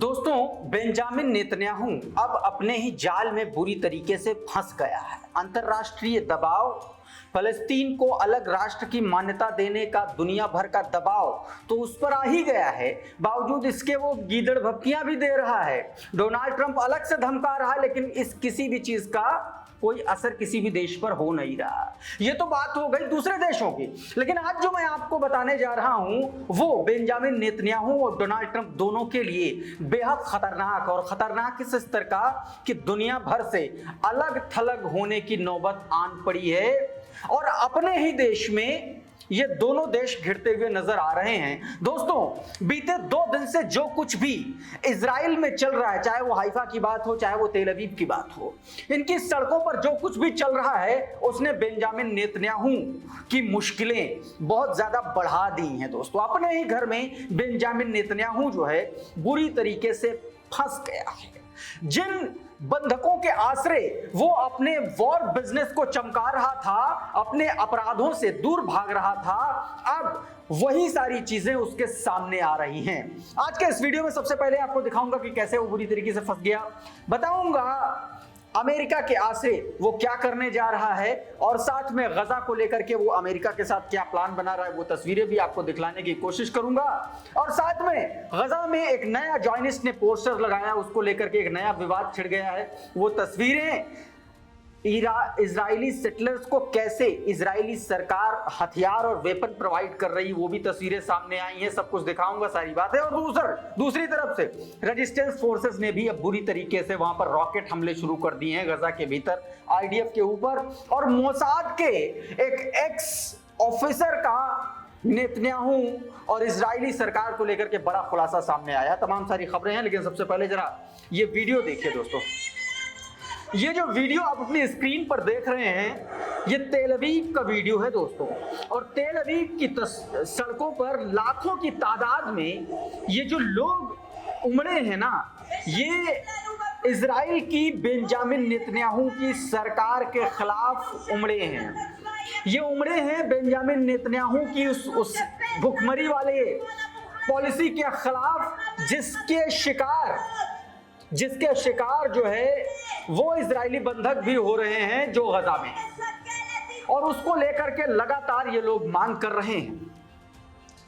दोस्तों, Benjamin Netanyahu अब अपने ही जाल में बुरी तरीके से फंस गया है। अंतर्राष्ट्रीय दबाव, फलस्तीन को अलग राष्ट्र की मान्यता देने का दुनिया भर का दबाव तो उस पर आ ही गया है। बावजूद इसके वो गीदड़ भपकियां भी दे रहा है। डोनाल्ड ट्रंप अलग से धमका रहा है, लेकिन इस किसी भी चीज का कोई असर किसी भी देश पर हो नहीं रहा। ये तो बात हो गई दूसरे देशों की, लेकिन आज जो मैं आपको बताने जा रहा हूं वो बेंजामिन नेतन्याहू और डोनाल्ड ट्रंप दोनों के लिए बेहद खतरनाक, और खतरनाक इस स्तर का कि दुनिया भर से अलग थलग होने की नौबत आन पड़ी है। और अपने ही देश में ये दोनों देश घिरते हुए नजर आ रहे हैं। दोस्तों, बीते 2 दिन से जो कुछ भी इजराइल में चल रहा है, चाहे वो हाइफा की बात हो, चाहे वो तेल अवीव की बात हो, इनकी सड़कों पर जो कुछ भी चल रहा है उसने बेंजामिन नेतन्याहू की मुश्किलें बहुत ज्यादा बढ़ा दी हैं। दोस्तों, अपने ही घर में बेंजामिन नेतन्याहू जो है बुरी तरीके से फंस गया है। जिन बंधकों के आश्रय वो अपने वॉर बिजनेस को चमका रहा था, अपने अपराधों से दूर भाग रहा था, अब वही सारी चीजें उसके सामने आ रही हैं। आज के इस वीडियो में सबसे पहले आपको दिखाऊंगा कि कैसे वो बुरी तरीके से फंस गया, बताऊंगा अमेरिका के आश्रय वो क्या करने जा रहा है, और साथ में गजा को लेकर के वो अमेरिका के साथ क्या प्लान बना रहा है, वो तस्वीरें भी आपको दिखलाने की कोशिश करूंगा। और साथ में गजा में एक नया जॉर्नलिस्ट ने पोस्टर लगाया, उसको लेकर के एक नया विवाद छिड़ गया है। वो तस्वीरें इजरायली सेटलर्स को कैसे इजरायली सरकार हथियार और वेपन प्रोवाइड कर रही, वो भी तस्वीरें सामने आई हैं। सब कुछ दिखाऊंगा, सारी बातें। और दूसरी तरफ से रेजिस्टेंस फोर्सेस ने भी अब बुरी तरीके से वहां पर रॉकेट हमले शुरू कर दिए हैं गजा के भीतर, आईडीएफ के ऊपर। और मोसाद के एक एक्स ऑफिसर का नेतन्याहू और इजरायली सरकार को लेकर के बड़ा खुलासा सामने आया। तमाम सारी खबरें हैं, लेकिन सबसे पहले जरा ये वीडियो देखिए। दोस्तों, ये जो वीडियो आप अपनी स्क्रीन पर देख रहे हैं, ये तेल अवीव का वीडियो है दोस्तों। और तेल अवीव की सड़कों पर लाखों की तादाद में ये जो लोग उमड़े हैं ना, ये इजराइल की बेंजामिन नेतन्याहू की सरकार के खिलाफ उमड़े हैं। ये उमड़े हैं बेंजामिन नेतन्याहू की उस भुखमरी वाले पॉलिसी के खिलाफ, जिसके शिकार जो है वो इजरायली बंधक भी हो रहे हैं जो गजा में, और उसको लेकर के लगातार ये लोग मांग कर रहे हैं।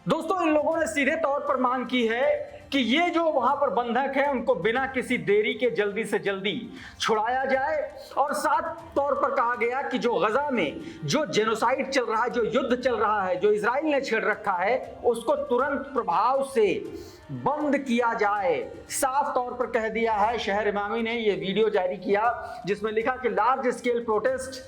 दोस्तों, इन लोगों ने सीधे तौर पर मांग की है कि ये जो वहां पर बंधक है उनको बिना किसी देरी के जल्दी से जल्दी छुड़ाया जाए। और साथ तौर पर कहा गया कि जो गजा में जो जेनोसाइड चल रहा है, जो युद्ध चल रहा है, जो इजराइल ने छेड़ रखा है, उसको तुरंत प्रभाव से बंद किया जाए। साफ तौर पर कह दिया है। शहर इमामी ने ये वीडियो जारी किया जिसमें लिखा कि large scale protest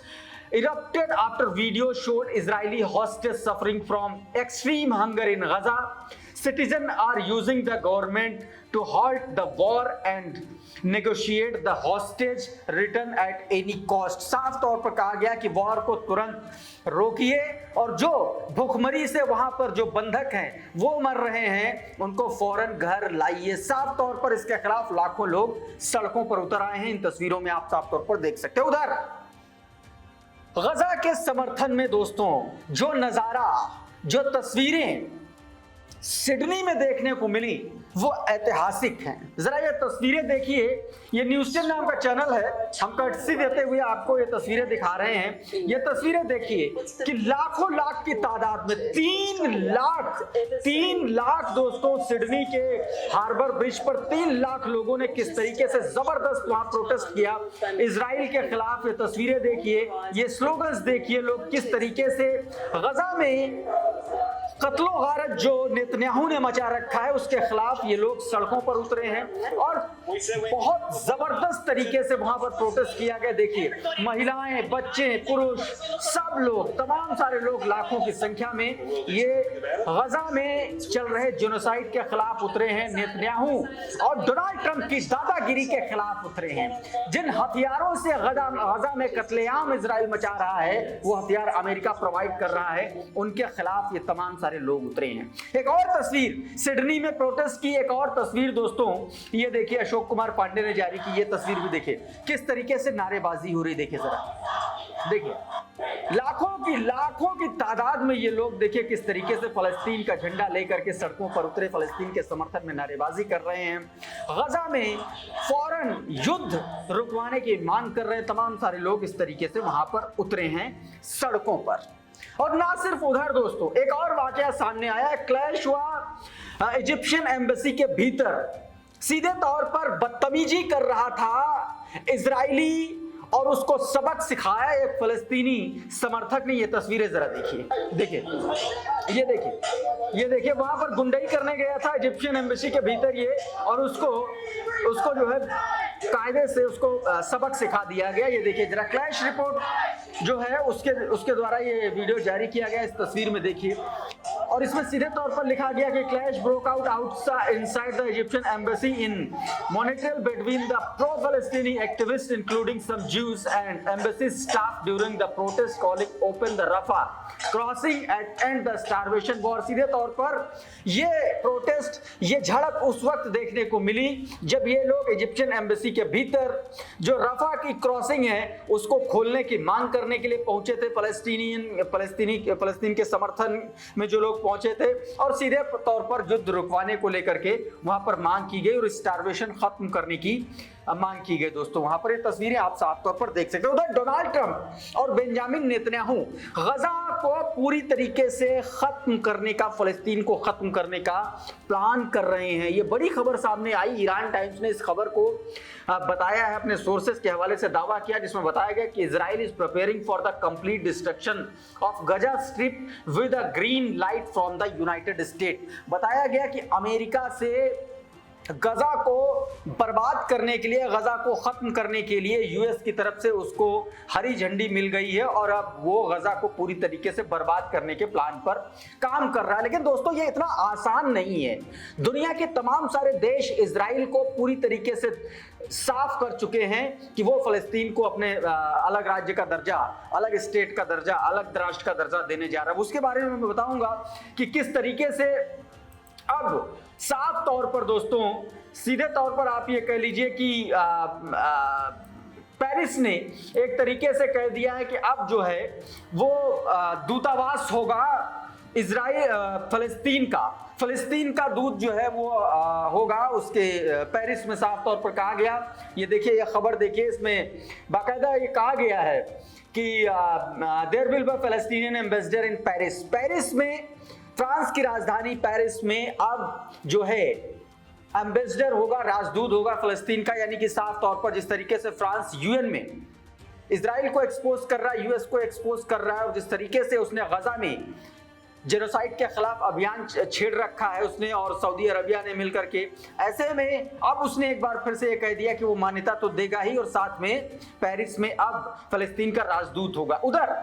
erupted after video showed Israeli hostages suffering from extreme hunger in Gaza. Citizens are using the government to halt the war and negotiate the hostage return at any cost. साफ तौर पर कहा गया कि war को तुरंत रोकिए, और जो भूखमरी से वहां पर जो बंधक हैं वो मर रहे हैं, उनको फौरन घर लाइए। साफ तौर पर इसके खिलाफ लाखों लोग सड़कों पर उतर आए हैं। इन तस्वीरों में आप साफ तौर पर देख सकते हैं। उधर गजा के समर्थन में दोस्तों जो नजारा, जो तस्वीरें सिडनी में देखने को मिली वो ऐतिहासिक हैं। जरा ये तस्वीरें देखिए। ये न्यूज़ 10 नाम का चैनल है, हम कर्टसी देते हुए आपको ये तस्वीरें दिखा रहे हैं। ये तस्वीरें देखिए कि लाखों लाख की तादाद में 3 लाख दोस्तों, सिडनी के हार्बर ब्रिज पर 3 लाख लोगों ने किस तरीके से जबरदस्त वहां प्रोटेस्ट किया इजराइल के खिलाफ। ये तस्वीरें देखिए, ये स्लोगन्स देखिए, लोग किस तरीके से गजा में कत्लो गारत जो नेतन्याहू ने मचा रखा है उसके खिलाफ ये लोग सड़कों पर उतरे हैं, और बहुत जबरदस्त तरीके से वहां पर प्रोटेस्ट किया गया। देखिए, महिलाएं, बच्चे, पुरुष, सब लोग, तमाम सारे लोग लाखों की संख्या में ये गजा में चल रहे जेनोसाइड के खिलाफ उतरे हैं। नेतन्याहू और डोनाल्ड ट्रंप की दादागिरी के खिलाफ उतरे हैं। जिन हथियारों से गजा में कत्लेआम इजराइल मचा रहा है, वो हथियार अमेरिका प्रोवाइड कर रहा है, उनके खिलाफ ये तमाम सारे लोग उतरे हैं। एक और तस्वीर सिडनी में प्रोटेस्ट की, एक और तस्वीर दोस्तों ये देखिए, अशोक कुमार पांडे ने जारी की। ये तस्वीर भी देखिए किस तरीके से नारेबाजी हो रही, देखिए जरा देखिए। लाखों की तादाद में ये लोग देखिए किस तरीके से फलस्तीन का झंडा लेकर के सड़कों पर उतरे, फलस्तीन के समर्थन में नारेबाजी कर रहे हैं, गजा में फौरन युद्ध रुकवाने की मांग कर रहे हैं। तमाम सारे लोग इस तरीके से वहां पर उतरे हैं सड़कों पर। और ना सिर्फ उधर दोस्तों, एक और वाकया सामने आया है, क्लैश हुआ इजिप्शियन एम्बेसी के भीतर। सीधे तौर पर बदतमीजी कर रहा था इजरायली और उसको सबक सिखाया एक फलस्तीनी समर्थक ने। ये तस्वीरें जरा देखिए, ये देखिए वहां पर गुंडाई करने गया था इजिप्शियन एम्बेसी के भीतर ये, और उसको जो है कायदे से उसको सबक सिखा दिया गया। ये देखिए जरा, क्लैश रिपोर्ट जो है उसके द्वारा ये वीडियो जारी किया गया। इस तस्वीर में देखिए, और इसमें सीधे तौर पर लिखा गया कि clash broke out inside the Egyptian embassy in Montreal between the pro फलस्तीनी activist including some Jews and embassy staff during the protest calling open the Rafah crossing and end the starvation war। सीधे तौर पर ये protest, ये झड़प उस वक्त देखने को मिली जब ये लोग इजिप्शियन एम्बेसी के भीतर जो रफा की क्रॉसिंग है उसको खोलने की मांग करने के लिए पहुंचे थे। फलस्तीन के समर्थन में जो लोग पहुंचे थे, और सीधे तौर पर युद्ध रुकवाने को लेकर के वहां पर मांग की गई और स्टारवेशन खत्म करने की मांग की गई। दोस्तों वहां पर ये तस्वीरें आप साफ तौर पर देख सकते हो। उधर डोनाल्ड ट्रंप और बेंजामिन नेतन्याहू गजा को पूरी तरीके से खत्म करने का, फलस्तीन को खत्म करने का प्लान कर रहे हैं। ये बड़ी खबर सामने आई। ईरान टाइम्स ने इस खबर को बताया है, अपने सोर्सेस के हवाले से दावा किया, जिसमें बताया गया कि Israel is preparing for the complete destruction of Gaza strip with a green light from the United State. बताया गया कि अमेरिका से गजा को बर्बाद करने के लिए, गजा को खत्म करने के लिए यूएस की तरफ से उसको हरी झंडी मिल गई है और अब वो गजा को पूरी तरीके से बर्बाद करने के प्लान पर काम कर रहा है। लेकिन दोस्तों ये इतना आसान नहीं है। दुनिया के तमाम सारे देश इजराइल को पूरी तरीके से साफ कर चुके हैं कि वो फलस्तीन को अपने अलग राज्य का दर्जा, अलग स्टेट का दर्जा, अलग राष्ट्र का दर्जा देने जा रहा है। उसके बारे में मैं बताऊंगा कि किस तरीके से अब साफ तौर पर दोस्तों, सीधे तौर पर आप ये कह लीजिए कि पेरिस ने एक तरीके से कह दिया है कि अब जो है वो दूतावास होगा इजराइल, फलस्तीन का दूत जो है वो होगा उसके पेरिस में। साफ तौर पर कहा गया, ये देखिए ये खबर देखिए, इसमें बाकायदा ये कहा गया है कि there will be Palestinian ambassador in Paris. Paris में, फ्रांस की राजधानी पेरिस में अब जो है एम्बेसडर होगा, राजदूत होगा फलस्तीन का। यानी कि साफ तौर पर जिस तरीके से फ्रांस यूएन में इजराइल को एक्सपोज कर रहा है, यूएस को एक्सपोज कर रहा है, और जिस तरीके से उसने गजा में जेनोसाइड के खिलाफ अभियान छेड़ रखा है उसने और सऊदी अरबिया ने मिलकर के, ऐसे में अब उसने एक बार फिर से ये कह दिया कि वो मान्यता तो देगा ही और साथ में पेरिस में अब फलस्तीन का राजदूत होगा। उधर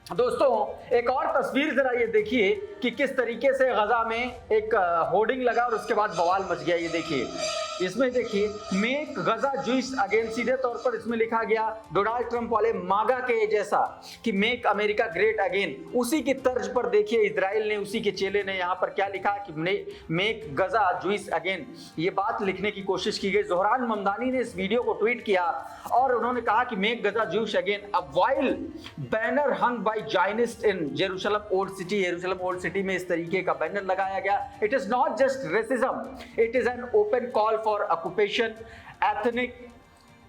दोस्तों एक और तस्वीर जरा ये देखिए कि किस तरीके से गजा में एक होर्डिंग लगा और उसके बाद बवाल मच गया। ये देखिए, इसमें देखिए मेक गजा जूइश अगेन। सीधे तौर पर इसमें लिखा गया डोनाल्ड ट्रंप वाले मागा के जैसा कि मेक अमेरिका ग्रेट अगेन, उसी की तर्ज पर देखिए इजराइल ने, उसी के चेले ने यहाँ पर क्या लिखा कि मेक गजा जूइश अगेन। ये बात लिखने की कोशिश की गई। जोहरान ममदानी ने इस वीडियो को ट्वीट किया और उन्होंने कहा कि make Gaza Jewish again. A vile banner hung by Zionist in Jerusalem old city. Jerusalem old city में इस तरीके का बैनर लगाया गया। It is not just racism, it is an open call for occupation, ethnic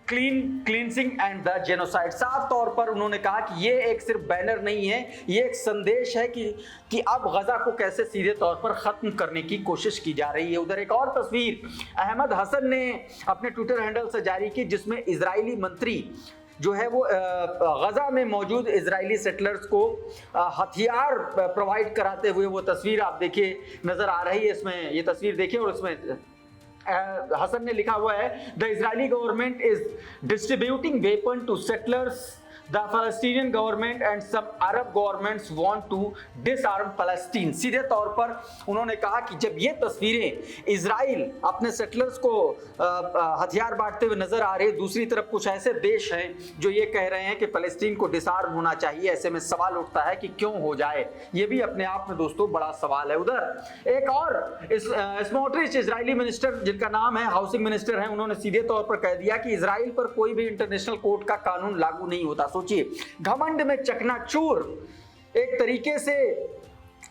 cleansing and the genocide. साफ तौर पर उन्होंने कहा कि ये एक सिर्फ बैनर नहीं है, ये एक संदेश है कि अब गजा को कैसे सीधे तौर पर खत्म करने की कोशिश की जा रही है। उधर एक और तस्वीर अहमद हसन ने अपने ट्विटर हैंडल से जारी की, जिसमें इजरायली मंत्री जो है वो गजा में मौजूद इजरायली सेटलर्स को हथियार प्रोवाइड कराते हुए वो तस्वीर आप देखिए नजर आ रही है। इसमें ये तस्वीर देखिए और इसमें हसन ने लिखा हुआ है the Israeli government is distributing weapon to settlers, the Palestinian government and some Arab governments want to disarm Palestine. सीधे तौर पर उन्होंने कहा कि जब ये तस्वीरें इजराइल अपने सेटलर्स को हथियार बांटते हुए नजर आ रही है, दूसरी तरफ कुछ ऐसे देश हैं जो ये कह रहे हैं कि फलस्तीन को डिसआर्म होना चाहिए, ऐसे में सवाल उठता है कि क्यों हो जाए। ये भी अपने आप में दोस्तों बड़ा सवाल है। उधर एक और स्मोट्रिच इजरायली मिनिस्टर जिनका नाम है हाउसिंग मिनिस्टर है, उन्होंने सीधे तौर पर कह दिया कि इजराइल पर कोई भी इंटरनेशनल कोर्ट का कानून लागू नहीं होता। सोचिए, घमंड में चकनाचूर एक तरीके से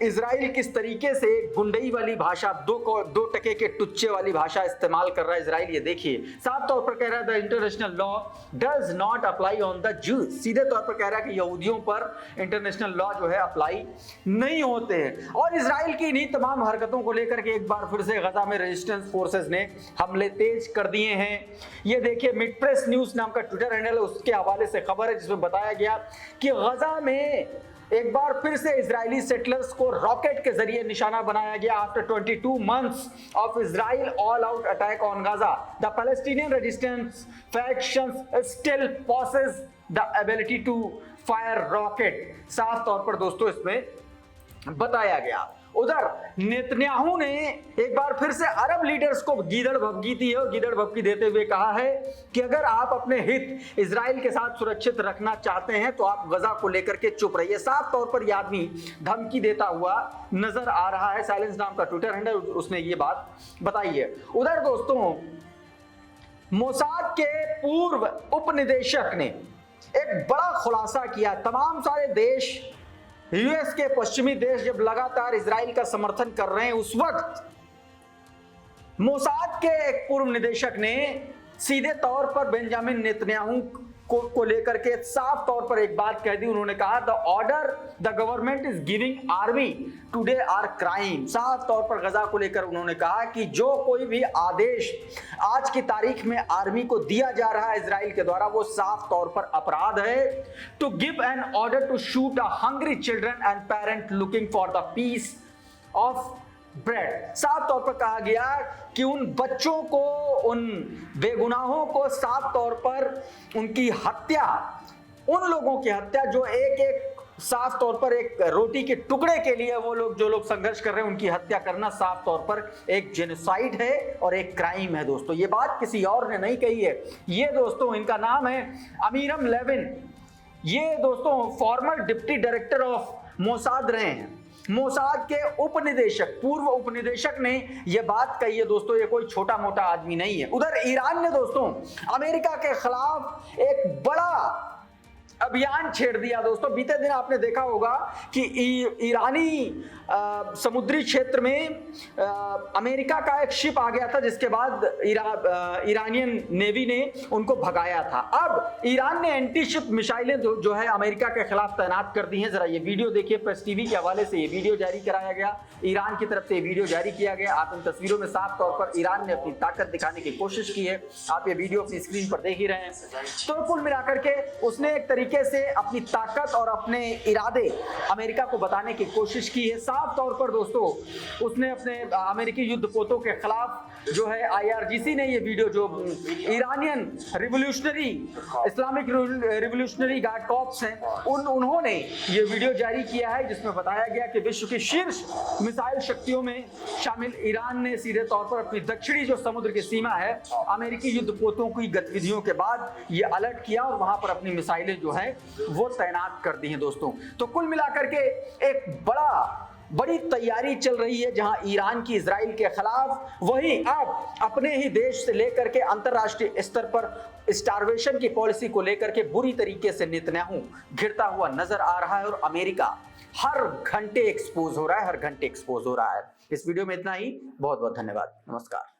इजराइल किस तरीके से गुंडई वाली भाषा, दो टके के टुच्चे वाली भाषा इस्तेमाल कर रहा है इजराइल। ये देखिए, साफ तौर पर कह रहा है the international law does not apply on the Jews. सीधे तौर पर कह रहा है कि यहूदियों पर इंटरनेशनल लॉ जो है अप्लाई नहीं होते हैं। और इजराइल की इन्हीं तमाम हरकतों को लेकर के एक बार फिर से गजा में रेजिस्टेंस फोर्सेस ने हमले तेज कर दिए हैं। ये देखिए, मिड प्रेस न्यूज नाम का ट्विटर हैंडल है, उसके हवाले से खबर है जिसमें बताया गया कि गजा में एक बार फिर से इजरायली सेटलर्स को रॉकेट के जरिए निशाना बनाया गया। After 22 months of Israel all out attack on Gaza, the Palestinian resistance factions still possess the ability to fire rocket. साफ तौर पर दोस्तों इसमें बताया गया। उधर नेतन्याहू ने एक बार फिर से अरब लीडर्स को गीदड़ भभकी दी है, गीदड़ भभकी देते हुए कहा है कि अगर आप अपने हित इजराइल के साथ सुरक्षित रखना चाहते हैं तो आप गजा को लेकर के चुप रहिए। साफ तौर पर यह आदमी धमकी देता हुआ नजर आ रहा है। साइलेंस नाम का ट्विटर हैंडल, उसने ये बात बताई है। उधर दोस्तों, मोसाद के पूर्व उपनिदेशक ने एक बड़ा खुलासा किया। तमाम सारे देश, यूएस के पश्चिमी देश जब लगातार इजराइल का समर्थन कर रहे हैं, उस वक्त मोसाद के एक पूर्व निदेशक ने सीधे तौर पर बेंजामिन नेतन्याहू को लेकर के साफ तौर पर एक बात कह दी। उन्होंने कहा the order the government is giving army today are crime. साफ तौर पर गजा को लेकर उन्होंने कहा कि जो कोई भी आदेश आज की तारीख में आर्मी को दिया जा रहा है इजराइल के द्वारा, वो साफ तौर पर अपराध है। To give an order to shoot a hungry children and parent looking for the piece of bread. साफ तौर पर कहा गया कि उन बच्चों को, उन बेगुनाहों को साफ तौर पर उनकी हत्या, उन लोगों की हत्या जो एक एक साफ तौर पर एक रोटी के टुकड़े के लिए वो लोग जो लोग संघर्ष कर रहे हैं, उनकी हत्या करना साफ तौर पर एक जेनोसाइड है और एक क्राइम है। दोस्तों ये बात किसी और ने नहीं कही है, ये दोस्तों इनका नाम है अमीरम लेविन। ये दोस्तों farmer deputy director of Mossad रहे हैं। मोसाद के उपनिदेशक, पूर्व उपनिदेशक ने यह बात कही है। दोस्तों ये कोई छोटा मोटा आदमी नहीं है। उधर ईरान ने दोस्तों अमेरिका के खिलाफ एक बड़ा अभियान छेड़ दिया। दोस्तों बीते दिन आपने देखा होगा कि ईरानी समुद्री क्षेत्र में अमेरिका का एक शिप आ गया था, जिसके बाद ईरानियन नेवी ने उनको भगाया था। अब ईरान ने एंटी शिप मिसाइलें जो है अमेरिका के खिलाफ तैनात कर दी हैं। जरा ये वीडियो देखिए, प्रेस टीवी के हवाले से ये वीडियो जारी कराया गया, ईरान की तरफ से ये वीडियो जारी किया गया। आप इन तस्वीरों में साफ तौर पर ईरान ने अपनी ताकत दिखाने की कोशिश की है। आप ये वीडियो अपनी स्क्रीन पर देख ही रहे हैं। तो कुल मिलाकर के उसने एक तरीके से अपनी ताकत और अपने इरादे अमेरिका को बताने की कोशिश की है। साफ तौर पर दोस्तों उसने अपने अमेरिकी युद्धपोतों के खिलाफ जो है IRGC ने ये वीडियो, जो Iranian revolutionary Islamic revolutionary guard corps हैं, उन्होंने ये वीडियो जारी किया है, जिसमें बताया गया कि विश्व की शीर्ष मिसाइल शक्तियों में शामिल ईरान ने सीधे तौर पर अपनी दक्षिणी जो समुद्र की सीमा है अमेरिकी युद्धपोतों की गतिविधियों के बाद ये अलर्ट किया और वहां पर अपनी मिसाइलें जो है वो तैनात कर दी हैं। दोस्तों तो कुल मिलाकर के एक बड़ी तैयारी चल रही है, जहां ईरान की इजराइल के खिलाफ, वहीं अब अपने ही देश से लेकर के अंतरराष्ट्रीय स्तर पर स्टारवेशन की पॉलिसी को लेकर के बुरी तरीके से नेतन्याहू घिरता हुआ नजर आ रहा है और अमेरिका हर घंटे एक्सपोज हो रहा है, हर घंटे एक्सपोज हो रहा है। इस वीडियो में इतना ही। बहुत बहुत धन्यवाद। नमस्कार।